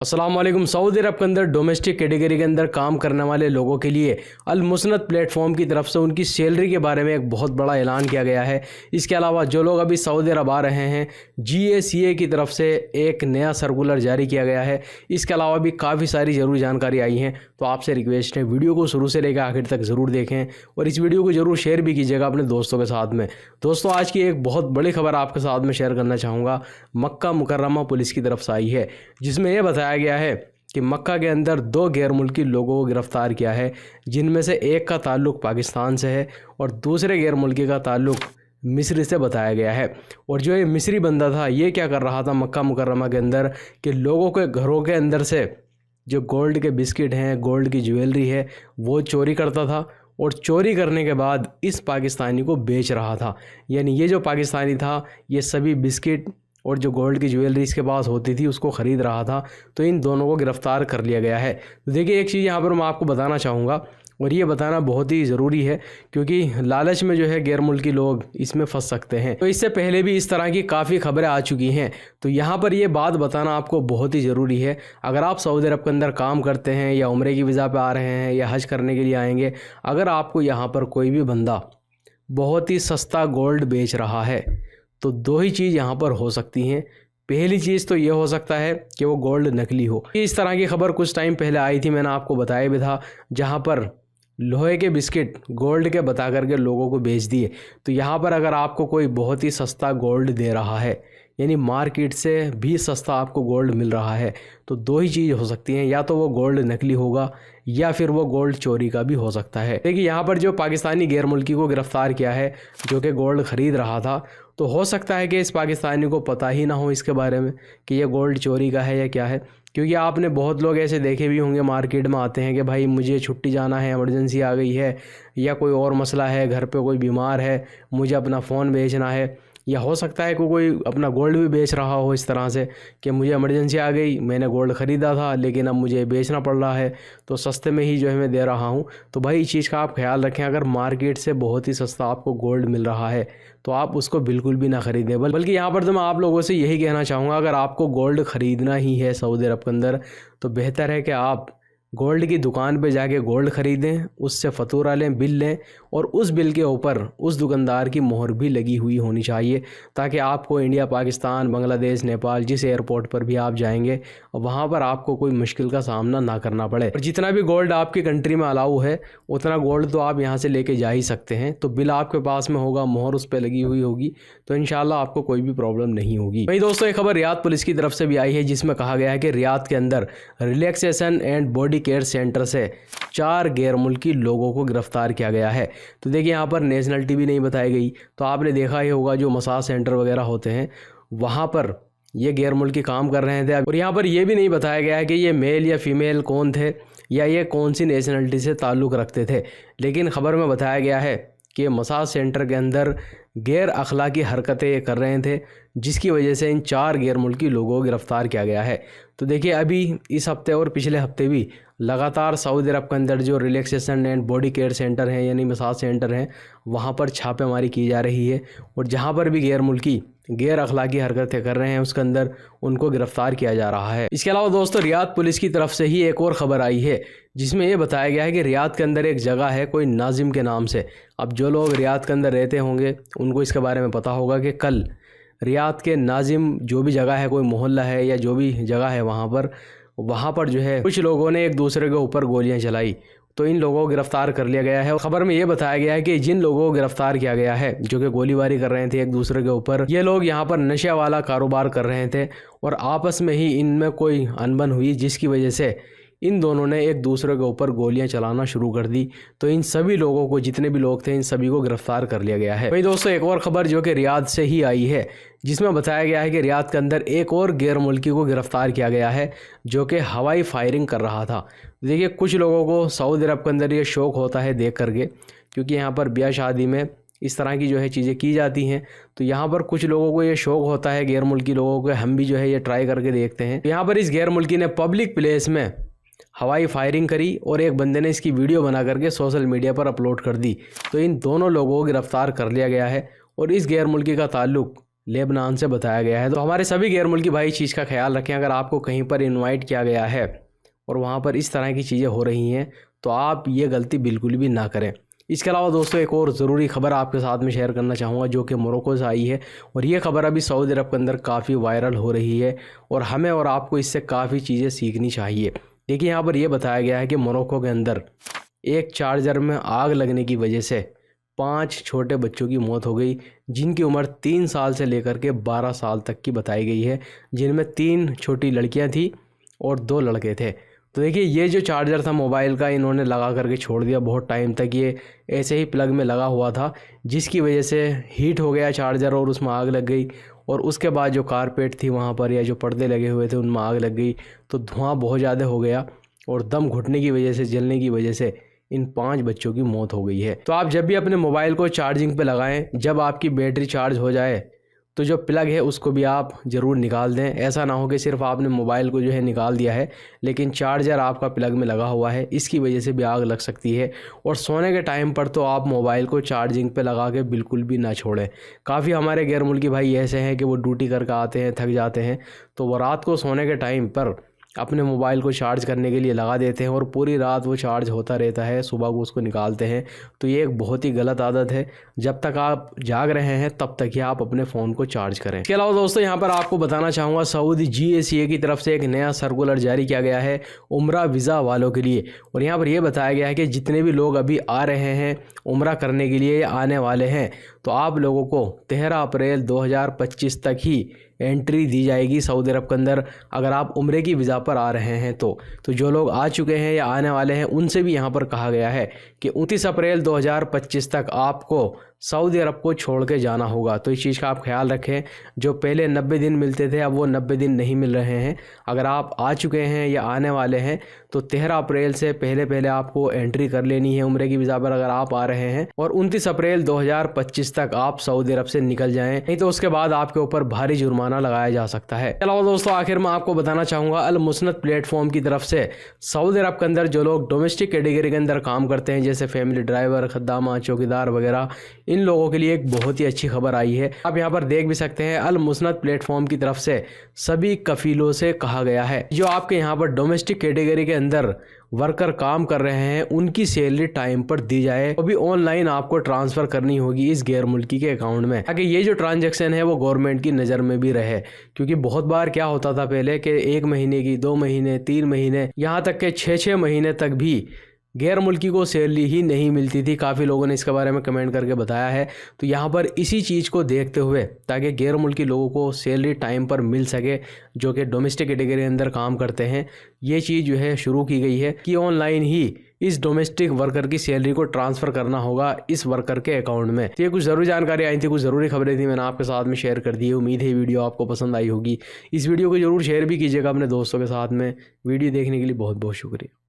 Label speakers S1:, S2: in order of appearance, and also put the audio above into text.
S1: अस्सलाम वालेकुम। सऊदी अरब के अंदर डोमेस्टिक कैटेगरी के अंदर काम करने वाले लोगों के लिए अल मुसनद प्लेटफॉर्म की तरफ से उनकी सैलरी के बारे में एक बहुत बड़ा ऐलान किया गया है। इसके अलावा जो लोग अभी सऊदी अरब आ रहे हैं, GACA की तरफ से एक नया सर्कुलर जारी किया गया है। इसके अलावा भी काफ़ी सारी ज़रूरी जानकारी आई हैं, तो आपसे रिक्वेस्ट है वीडियो को शुरू से लेकर आखिर तक ज़रूर देखें और इस वीडियो को ज़रूर शेयर भी कीजिएगा अपने दोस्तों के साथ में। दोस्तों, आज की एक बहुत बड़ी खबर आपके साथ में शेयर करना चाहूँगा। मक्का मुकर्रमा पुलिस की तरफ से आई है, जिसमें यह बताया गया है कि मक्का के अंदर 2 गैर मुल्की लोगों को गिरफ्तार किया है, जिनमें से एक का ताल्लुक़ पाकिस्तान से है और दूसरे गैर मुल्की का ताल्लुक़ मिस्र से बताया गया है। और जो ये मिस्री बंदा था, ये क्या कर रहा था मक्का मुकर्रमा के अंदर कि लोगों के घरों के अंदर से जो गोल्ड के बिस्किट हैं, गोल्ड की ज्वेलरी है, वो चोरी करता था और चोरी करने के बाद इस पाकिस्तानी को बेच रहा था। यानी ये जो पाकिस्तानी था, ये सभी बिस्किट और जो गोल्ड की ज्वेलरी इसके पास होती थी उसको ख़रीद रहा था। तो इन दोनों को गिरफ़्तार कर लिया गया है। तो देखिए, एक चीज़ यहाँ पर मैं आपको बताना चाहूँगा और ये बताना बहुत ही ज़रूरी है, क्योंकि लालच में जो है गैर मुल्की लोग इसमें फंस सकते हैं। तो इससे पहले भी इस तरह की काफ़ी खबरें आ चुकी हैं, तो यहाँ पर ये बात बताना आपको बहुत ही ज़रूरी है। अगर आप सऊदी अरब के अंदर काम करते हैं या उम्रे की वीज़ा पे आ रहे हैं या हज करने के लिए आएंगे, अगर आपको यहाँ पर कोई भी बंदा बहुत ही सस्ता गोल्ड बेच रहा है, तो 2 ही चीज़ यहाँ पर हो सकती हैं। पहली चीज़ तो ये हो सकता है कि वो गोल्ड नकली हो। इस तरह की खबर कुछ टाइम पहले आई थी, मैंने आपको बताया भी था, जहाँ पर लोहे के बिस्किट गोल्ड के बता करके लोगों को बेच दिए। तो यहाँ पर अगर आपको कोई बहुत ही सस्ता गोल्ड दे रहा है, यानी मार्केट से भी सस्ता आपको गोल्ड मिल रहा है, तो 2 ही चीज़ हो सकती हैं, या तो वो गोल्ड नकली होगा या फिर वो गोल्ड चोरी का भी हो सकता है। देखिए, यहाँ पर जो पाकिस्तानी गैर मुल्की को गिरफ़्तार किया है जो कि गोल्ड ख़रीद रहा था, तो हो सकता है कि इस पाकिस्तानी को पता ही ना हो इसके बारे में कि ये गोल्ड चोरी का है या क्या है। क्योंकि आपने बहुत लोग ऐसे देखे भी होंगे, मार्केट में आते हैं कि भाई मुझे छुट्टी जाना है, इमरजेंसी आ गई है, या कोई और मसला है, घर पे कोई बीमार है, मुझे अपना फ़ोन बेचना है, या हो सकता है कि कोई अपना गोल्ड भी बेच रहा हो इस तरह से कि मुझे इमरजेंसी आ गई, मैंने गोल्ड ख़रीदा था लेकिन अब मुझे बेचना पड़ रहा है, तो सस्ते में ही जो है मैं दे रहा हूँ। तो भाई इस चीज़ का आप ख्याल रखें, अगर मार्केट से बहुत ही सस्ता आपको गोल्ड मिल रहा है तो आप उसको बिल्कुल भी ना ख़रीदें। बल्कि यहाँ पर तो मैं आप लोगों से यही कहना चाहूँगा, अगर आपको गोल्ड ख़रीदना ही है सऊदी अरब के अंदर, तो बेहतर है कि आप गोल्ड की दुकान पे जाके गोल्ड ख़रीदें, उससे फ़तूरा लें, बिल लें, और उस बिल के ऊपर उस दुकानदार की मोहर भी लगी हुई होनी चाहिए, ताकि आपको इंडिया, पाकिस्तान, बांग्लादेश, नेपाल जिस एयरपोर्ट पर भी आप जाएंगे वहाँ पर आपको कोई मुश्किल का सामना ना करना पड़े। और जितना भी गोल्ड आपकी कंट्री में अलाउ है, उतना गोल्ड तो आप यहाँ से लेके जा ही सकते हैं। तो बिल आपके पास में होगा, मोहर उस पर लगी हुई होगी, तो इंशाल्लाह आपको कोई भी प्रॉब्लम नहीं होगी। वही दोस्तों, एक खबर रियाद पुलिस की तरफ से भी आई है, जिसमें कहा गया है कि रियाद के अंदर relaxation and body care centre से 4 गैर मुल्की लोगों को गिरफ्तार किया गया है। तो देखिए, यहाँ पर नेशनलिटी भी नहीं बताई गई। तो आपने देखा ही होगा, जो मसाज सेंटर वगैरह होते हैं वहाँ पर ये गैर मुल्की काम कर रहे थे। और यहाँ पर यह भी नहीं बताया गया है कि ये मेल या फीमेल कौन थे या ये कौन सी नेशनलिटी से ताल्लुक़ रखते थे, लेकिन ख़बर में बताया गया है कि मसाज सेंटर के अंदर गैर अखलाकी हरकतें कर रहे थे, जिसकी वजह से इन 4 गैर मुल्की लोगों को गिरफ़्तार किया गया है। तो देखिए, अभी इस हफ्ते और पिछले हफ्ते भी लगातार सऊदी अरब के अंदर जो relaxation and body care centre हैं, यानी मसाज सेंटर हैं, वहाँ पर छापेमारी की जा रही है, और जहाँ पर भी गैर मुल्की गैर अखलाकी हरकतें कर रहे हैं उसके अंदर उनको गिरफ़्तार किया जा रहा है। इसके अलावा दोस्तों, रियाद पुलिस की तरफ से ही एक और ख़बर आई है, जिसमें ये बताया गया है कि रियाद के अंदर एक जगह है कोई नाजिम के नाम से। अब जो लोग रियाद के अंदर रहते होंगे उनको इसके बारे में पता होगा कि कल रियाद के नाजिम जो भी जगह है, कोई मोहल्ला है या जो भी जगह है, वहाँ पर जो है कुछ लोगों ने एक दूसरे के ऊपर गोलियां चलाई। तो इन लोगों को गिरफ़्तार कर लिया गया है। खबर में ये बताया गया है कि जिन लोगों को गिरफ़्तार किया गया है जो कि गोलीबारी कर रहे थे एक दूसरे के ऊपर, ये लोग यहाँ पर नशे वाला कारोबार कर रहे थे और आपस में ही इनमें कोई अनबन हुई, जिसकी वजह से इन दोनों ने एक दूसरे के ऊपर गोलियां चलाना शुरू कर दी। तो इन सभी लोगों को, जितने भी लोग थे, इन सभी को गिरफ्तार कर लिया गया है। वही दोस्तों, एक और ख़बर जो कि रियाद से ही आई है, जिसमें बताया गया है कि रियाद के अंदर एक और गैर मुल्की को गिरफ़्तार किया गया है जो कि हवाई फायरिंग कर रहा था। देखिए, कुछ लोगों को सऊदी अरब के अंदर ये शौक़ होता है देख करके, क्योंकि यहाँ पर ब्याह शादी में इस तरह की जो है चीज़ें की जाती हैं। तो यहाँ पर कुछ लोगों को ये शौक़ होता है, गैर मुल्की लोगों को, हम भी जो है ये ट्राई करके देखते हैं। यहाँ पर इस गैर मुल्की ने पब्लिक प्लेस में हवाई फायरिंग करी और एक बंदे ने इसकी वीडियो बना करके सोशल मीडिया पर अपलोड कर दी। तो इन दोनों लोगों को गिरफ़्तार कर लिया गया है और इस गैर मुल्की का ताल्लुक़ लेबनान से बताया गया है। तो हमारे सभी गैर मुल्की भाई चीज़ का ख्याल रखें, अगर आपको कहीं पर इनवाइट किया गया है और वहाँ पर इस तरह की चीज़ें हो रही हैं तो आप ये गलती बिल्कुल भी ना करें। इसके अलावा दोस्तों एक और ज़रूरी खबर आपके साथ में शेयर करना चाहूँगा जो कि मोरक्को से आई है, और ये खबर अभी सऊदी अरब के अंदर काफ़ी वायरल हो रही है और हमें और आपको इससे काफ़ी चीज़ें सीखनी चाहिए। देखिए यहाँ पर यह बताया गया है कि मोरक्को के अंदर एक चार्जर में आग लगने की वजह से 5 छोटे बच्चों की मौत हो गई, जिनकी उम्र 3 साल से लेकर के 12 साल तक की बताई गई है, जिनमें 3 छोटी लड़कियां थी और 2 लड़के थे। तो देखिए ये जो चार्जर था मोबाइल का, इन्होंने लगा करके छोड़ दिया बहुत टाइम तक, ये ऐसे ही प्लग में लगा हुआ था, जिसकी वजह से हीट हो गया चार्जर और उसमें आग लग गई। और उसके बाद जो कारपेट थी वहाँ पर या जो पर्दे लगे हुए थे उनमें आग लग गई, तो धुआं बहुत ज़्यादा हो गया और दम घुटने की वजह से, जलने की वजह से इन 5 बच्चों की मौत हो गई है। तो आप जब भी अपने मोबाइल को चार्जिंग पे लगाएं, जब आपकी बैटरी चार्ज हो जाए तो जो प्लग है उसको भी आप ज़रूर निकाल दें। ऐसा ना हो कि सिर्फ आपने मोबाइल को जो है निकाल दिया है लेकिन चार्जर आपका प्लग में लगा हुआ है, इसकी वजह से भी आग लग सकती है। और सोने के टाइम पर तो आप मोबाइल को चार्जिंग पे लगा के बिल्कुल भी ना छोड़ें। काफ़ी हमारे गैर मुल्की भाई ऐसे हैं कि वो ड्यूटी करके आते हैं, थक जाते हैं, तो वो रात को सोने के टाइम पर अपने मोबाइल को चार्ज करने के लिए लगा देते हैं और पूरी रात वो चार्ज होता रहता है, सुबह को उसको निकालते हैं। तो ये एक बहुत ही गलत आदत है। जब तक आप जाग रहे हैं तब तक ही आप अपने फ़ोन को चार्ज करें। इसके अलावा दोस्तों यहाँ पर आपको बताना चाहूँगा, सऊदी GSA की तरफ से एक नया सर्कुलर जारी किया गया है उम्रा वीज़ा वालों के लिए। और यहाँ पर यह बताया गया है कि जितने भी लोग अभी आ रहे हैं उम्रा करने के लिए या आने वाले हैं, तो आप लोगों को 13 अप्रैल 2025 तक ही एंट्री दी जाएगी सऊदी अरब के अंदर, अगर आप उम्रे की वीज़ा पर आ रहे हैं तो जो लोग आ चुके हैं या आने वाले हैं उनसे भी यहाँ पर कहा गया है कि 29 अप्रैल 2025 तक आपको सऊदी अरब को छोड़ के जाना होगा। तो इस चीज़ का आप ख्याल रखें, जो पहले 90 दिन मिलते थे अब वो 90 दिन नहीं मिल रहे हैं। अगर आप आ चुके हैं या आने वाले हैं तो 13 अप्रैल से पहले आपको एंट्री कर लेनी है उम्रे की वीज़ा पर अगर आप आ रहे हैं, और 29 अप्रैल 2025 तक आप सऊदी अरब से निकल जाएं, नहीं तो उसके बाद आपके ऊपर भारी जुर्माना लगाया जा सकता है। इसके अलावा दोस्तों आखिर में आपको बताना चाहूँगा, अल मुसनद प्लेटफॉर्म की तरफ से सऊदी अरब के अंदर जो लोग डोमेस्टिक कैटेगरी के अंदर काम करते हैं, जैसे फैमिली ड्राइवर, खद्दामा, चौकीदार वगैरह, इन लोगों के लिए एक बहुत ही अच्छी खबर आई है। आप यहाँ पर देख भी सकते हैं, अल मुसनद प्लेटफॉर्म की तरफ से सभी कफीलों से कहा गया है जो आपके यहाँ पर डोमेस्टिक कैटेगरी के अंदर वर्कर काम कर रहे हैं उनकी सैलरी टाइम पर दी जाए। अभी ऑनलाइन आपको ट्रांसफ़र करनी होगी इस गैर मुल्की के अकाउंट में, ताकि ये जो ट्रांजैक्शन है वो गवर्नमेंट की नज़र में भी रहे। क्योंकि बहुत बार क्या होता था पहले कि 1 महीने की, 2 महीने, 3 महीने, यहाँ तक के 6-6 महीने तक भी गैर मुल्की को सैलरी ही नहीं मिलती थी। काफ़ी लोगों ने इसके बारे में कमेंट करके बताया है। तो यहाँ पर इसी चीज़ को देखते हुए, ताकि गैर मुल्की लोगों को सैलरी टाइम पर मिल सके जो कि डोमेस्टिक कैटेगरी के अंदर काम करते हैं, ये चीज़ जो है शुरू की गई है कि ऑनलाइन ही इस डोमेस्टिक वर्कर की सैलरी को ट्रांसफ़र करना होगा इस वर्कर के अकाउंट में। तो ये कुछ ज़रूरी जानकारी आई थी, कुछ ज़रूरी खबरें थी, मैंने आपके साथ में शेयर कर दी है। उम्मीद है वीडियो आपको पसंद आई होगी। इस वीडियो को ज़रूर शेयर भी कीजिएगा अपने दोस्तों के साथ में। वीडियो देखने के लिए बहुत बहुत शुक्रिया।